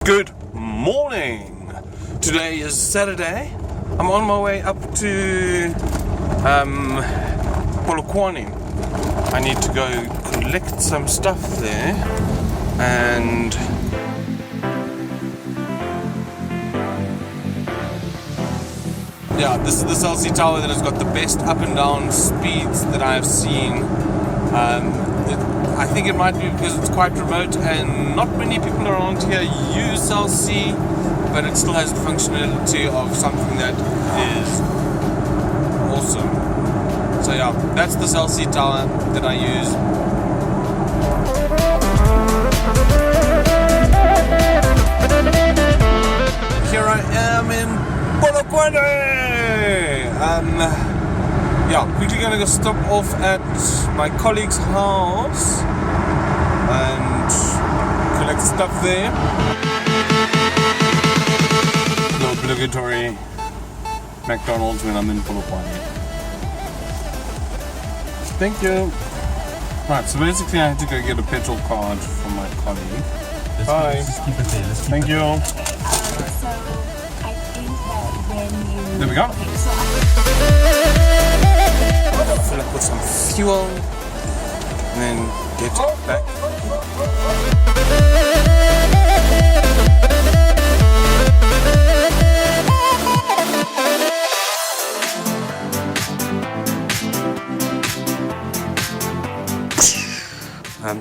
Good morning. Today is Saturday. I'm on my way up to Polokwane. I need to go collect some stuff there, and yeah, this is the Cell tower that has got the best up and down speeds that I have seen. I think it might be because it's quite remote and not many people around here use Cell C, but it still has the functionality of something that is awesome. So yeah, that's the Cell C tower that I use. Here I am in Polokwane. Yeah, quickly gonna go stop off at my colleague's house and collect stuff there. The obligatory McDonald's when I'm in Polokwane. Thank you. Right, so basically I had to go get a petrol card from my colleague. Bye. Let's just keep it there. Thank you. So I think that when you... There we go. Okay, so Fill up with some fuel and then get back.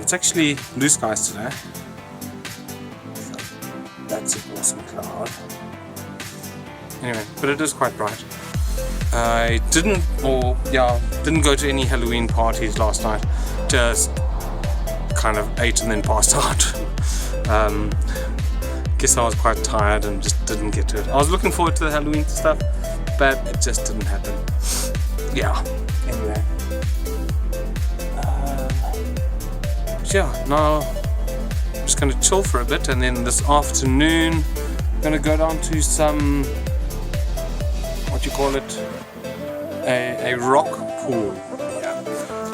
It's actually blue skies today. So that's an awesome cloud. Anyway, but it is quite bright. I didn't go to any Halloween parties last night. Just kind of ate and then passed out. Guess I was quite tired and just didn't get to it. I was looking forward to the Halloween stuff, but it just didn't happen. Yeah. Anyway. Yeah, now I'm just going to chill for a bit, and then this afternoon I'm going to go down to some, what you call it, a rock pool. Yeah.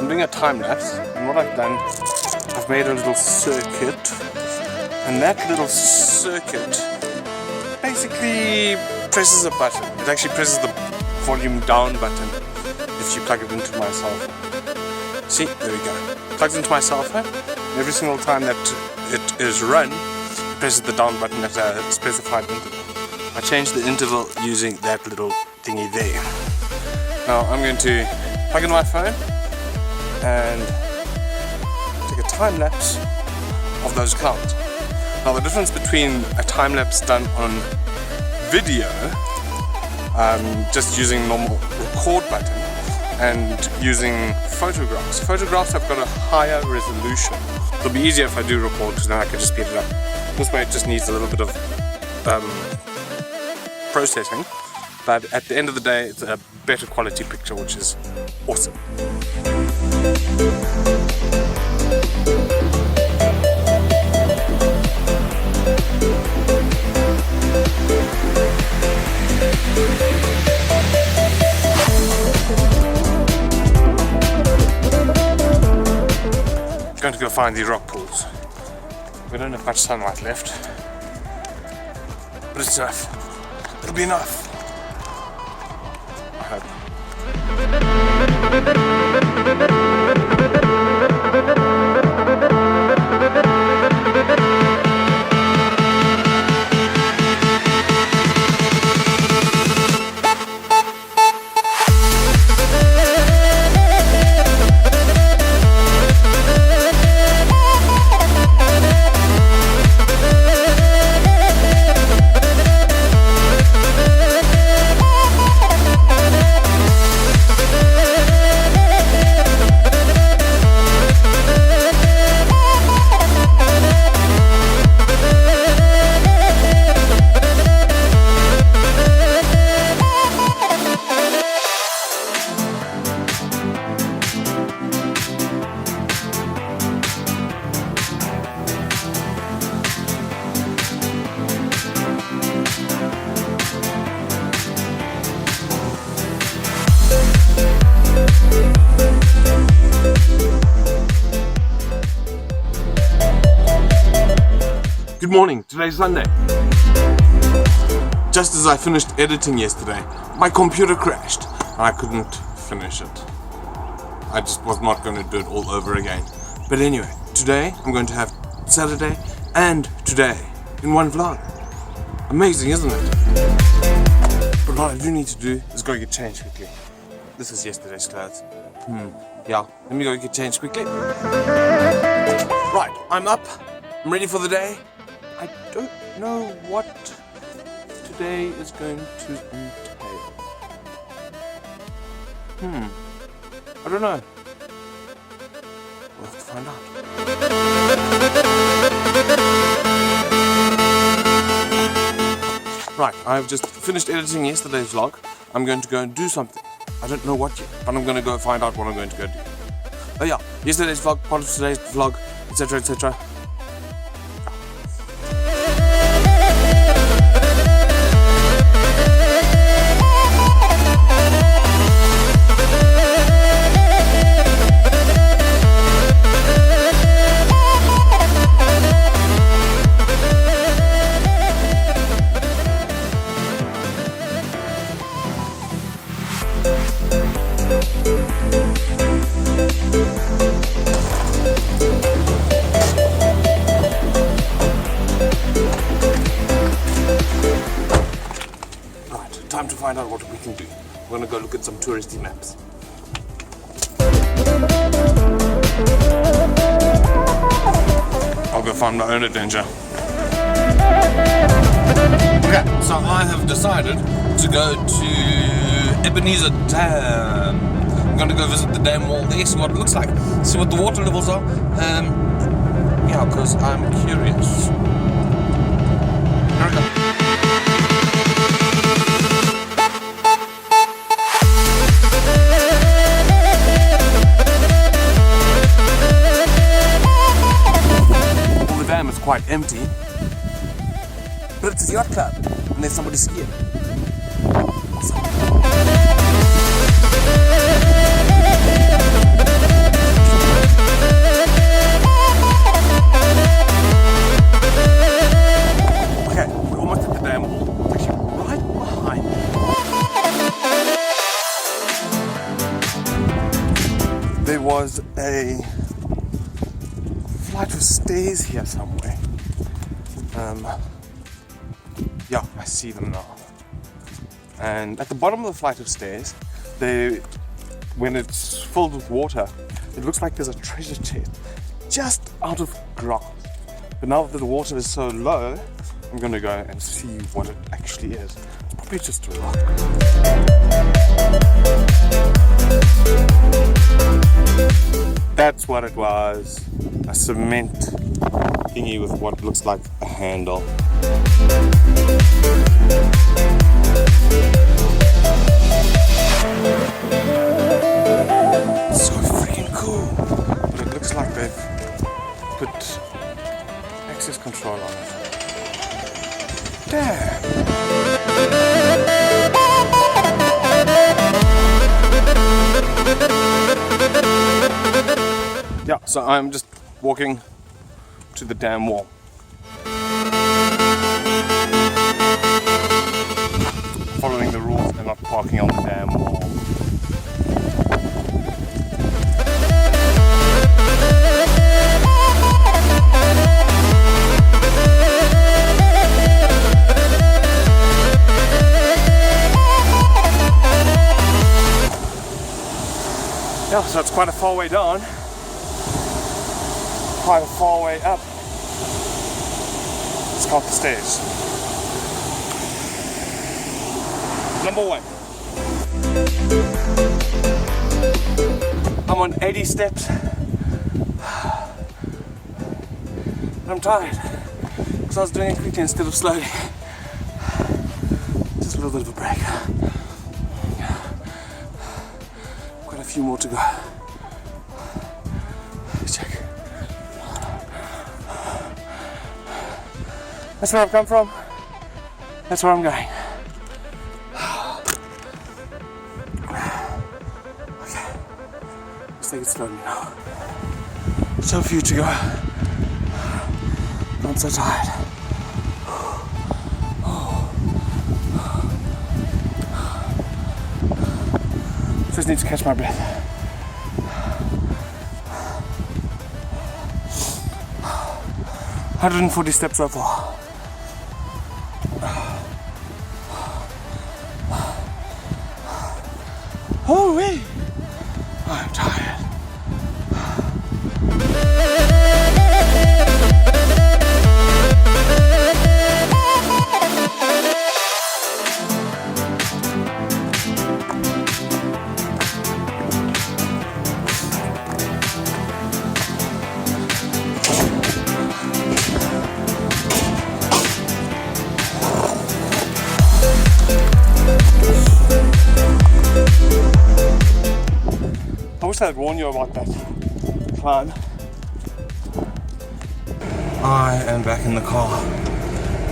I'm doing a time lapse, and what I've done, I've made a little circuit, and that little circuit basically presses a button. It actually presses the volume down button if you plug it into my cell phone. See, there we go. Plugs into my cell phone. Every single time that it is run, it presses the down button at a specified interval. I changed the interval using that little thingy there. Now I'm going to plug in my phone and take a time lapse of those clouds. Now the difference between a time lapse done on video, just using normal record button, and using photographs. Photographs have got a higher resolution. It'll be easier if I do record, because then I can just speed it up. This way it just needs a little bit of processing, but at the end of the day it's a better quality picture, which is awesome. Going to go find the rock pools. We don't have much sunlight left, but it's enough. It'll be enough, I hope. morning, today's Sunday. Just as I finished editing yesterday, my computer crashed and I couldn't finish it. I just was not going to do it all over again. But anyway, today I'm going to have Saturday and today in one vlog. Amazing, isn't it? But what I do need to do is go get changed quickly. This is yesterday's clothes. Yeah, let me go get changed quickly. Right, I'm up. I'm ready for the day. I don't know what today is going to entail. I don't know. We'll have to find out. Right, I've just finished editing yesterday's vlog. I'm going to go and do something. I don't know what yet, but I'm going to go find out what I'm going to go do. Oh yeah, yesterday's vlog, part of today's vlog, etc, etc. Time to find out what we can do. We're gonna go look at some touristy maps. I'll go find my own adventure. Okay, so I have decided to go to Ebenezer Dam. I'm gonna go visit the dam wall there, see what it looks like, see what the water levels are. Yeah, because I'm curious. Here we go. It's quite empty, but it's a yacht club and there's somebody skiing. Awesome. Okay, we're almost at the dam wall. It's actually right behind me. There was a flight of stairs here somewhere. Yeah, I see them now. And at the bottom of the flight of stairs, when it's filled with water, it looks like there's a treasure chest just out of grass. But now that the water is so low, I'm gonna go and see what it actually is. It's probably just a rock. That's what it was. A cement thingy with what looks like a handle. So freaking cool. But it looks like they've put access control on it. Damn. Yeah, so I'm just walking to the dam wall. Following the rules and not parking on the dam wall. Yeah, so it's quite a far way down. Quite a far way up. Let's count the stairs. Number 1. I'm on 80 steps. I'm tired because I was doing it quickly instead of slowly. Just a little bit of a break. Quite a few more to go. Check. That's where I've come from. That's where I'm going. Okay. Let's take it slowly now. So few to go. I'm so tired. Just need to catch my breath. $140 steps so far. Oh wait, I'm tired. I wish I'd warn you about that climb. I am back in the car.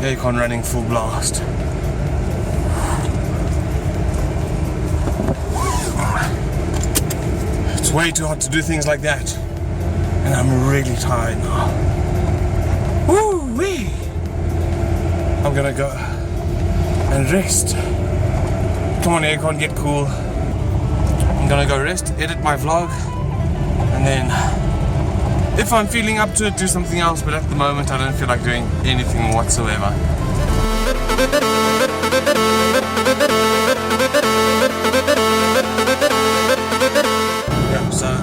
Aircon running full blast. It's way too hot to do things like that. And I'm really tired now. Woo-wee! I'm gonna go and rest. Come on, aircon, get cool. I'm gonna go rest, edit my vlog, and then if I'm feeling up to it, do something else, but at the moment I don't feel like doing anything whatsoever. Yeah, so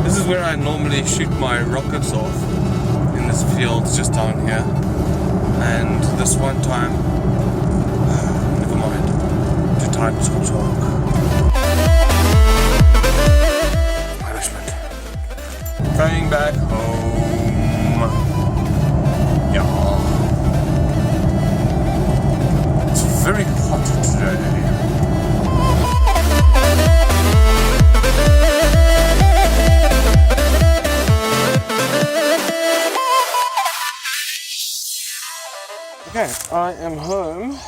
this is where I normally shoot my rockets off, in this field just down here, and this one time, never mind, too tired to talk. Going back home. Yeah. It's very hot today. Okay, I am home.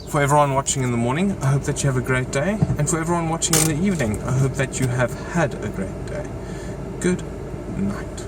For everyone watching in the morning, I hope that you have a great day. And for everyone watching in the evening, I hope that you have had a great day. Good night.